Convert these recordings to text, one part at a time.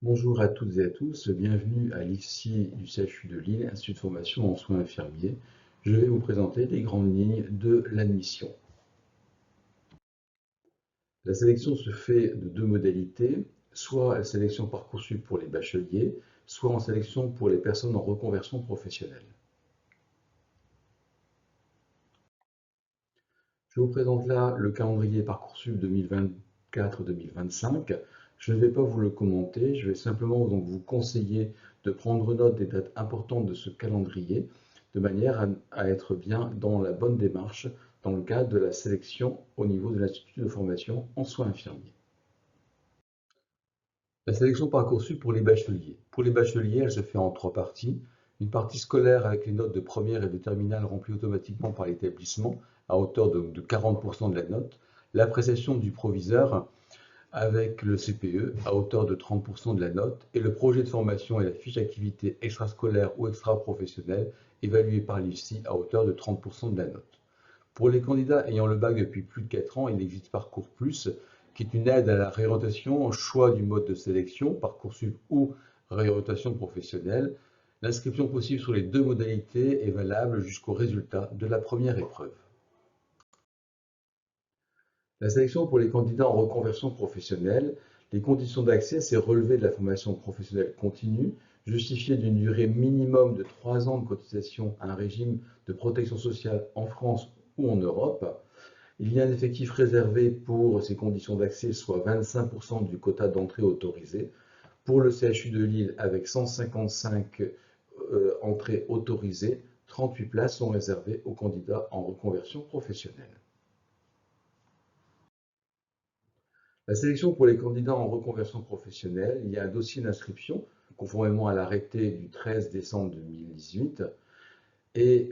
Bonjour à toutes et à tous, bienvenue à l'IFSI du CHU de Lille, Institut de formation en soins infirmiers. Je vais vous présenter les grandes lignes de l'admission. La sélection se fait de deux modalités, soit la sélection Parcoursup pour les bacheliers, soit en sélection pour les personnes en reconversion professionnelle. Je vous présente là le calendrier Parcoursup 2024-2025. Je ne vais pas vous le commenter, je vais simplement donc vous conseiller de prendre note des dates importantes de ce calendrier, de manière à être bien dans la bonne démarche dans le cadre de la sélection au niveau de l'Institut de formation en soins infirmiers. La sélection Parcoursup pour les bacheliers. Pour les bacheliers, elle se fait en trois parties. Une partie scolaire avec les notes de première et de terminale remplies automatiquement par l'établissement à hauteur de 40% de la note. L'appréciation du proviseur avec le CPE à hauteur de 30% de la note et le projet de formation et la fiche d'activité extrascolaire ou extra-professionnelle évaluée par l'IFSI à hauteur de 30% de la note. Pour les candidats ayant le bac depuis plus de 4 ans, il existe Parcours Plus, qui est une aide à la réorientation, choix du mode de sélection, Parcoursup ou réorientation professionnelle. L'inscription possible sur les deux modalités est valable jusqu'au résultat de la première épreuve. La sélection pour les candidats en reconversion professionnelle, les conditions d'accès, c'est relevé de la formation professionnelle continue, justifié d'une durée minimum de 3 ans de cotisation à un régime de protection sociale en France ou en Europe. Il y a un effectif réservé pour ces conditions d'accès, soit 25% du quota d'entrée autorisé. Pour le CHU de Lille, avec 155 entrées autorisées, 38 places sont réservées aux candidats en reconversion professionnelle. La sélection pour les candidats en reconversion professionnelle, il y a un dossier d'inscription, conformément à l'arrêté du 13 décembre 2018. Et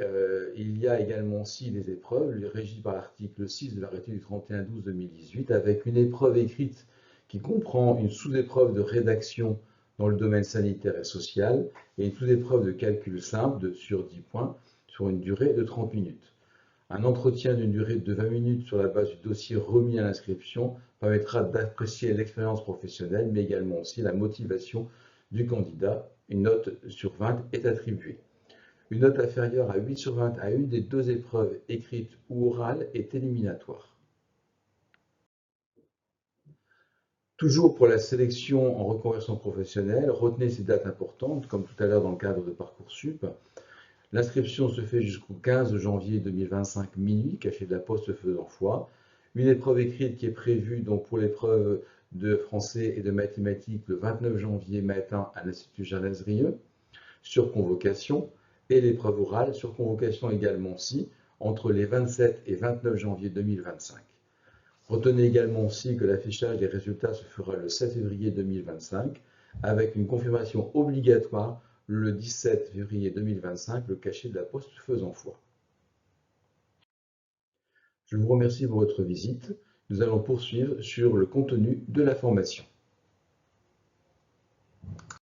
il y a également aussi des épreuves régies par l'article 6 de l'arrêté du 31/12/2018, avec une épreuve écrite qui comprend une sous-épreuve de rédaction dans le domaine sanitaire et social et une sous-épreuve de calcul simple sur 10 points sur une durée de 30 minutes. Un entretien d'une durée de 20 minutes sur la base du dossier remis à l'inscription permettra d'apprécier l'expérience professionnelle, mais également aussi la motivation du candidat. Une note sur 20 est attribuée. Une note inférieure à 8 sur 20 à une des deux épreuves écrites ou orales est éliminatoire. Toujours pour la sélection en reconversion professionnelle, retenez ces dates importantes, comme tout à l'heure dans le cadre de Parcoursup. L'inscription se fait jusqu'au 15 janvier 2025 minuit, cachet de la poste faisant foi. Une épreuve écrite qui est prévue donc pour l'épreuve de français et de mathématiques le 29 janvier matin à l'Institut Gerlaise Rieu, sur convocation, et l'épreuve orale sur convocation également aussi, entre les 27 et 29 janvier 2025. Retenez également aussi que l'affichage des résultats se fera le 7 février 2025, avec une confirmation obligatoire le 17 février 2025, le cachet de la poste faisant foi. Je vous remercie pour votre visite. Nous allons poursuivre sur le contenu de la formation.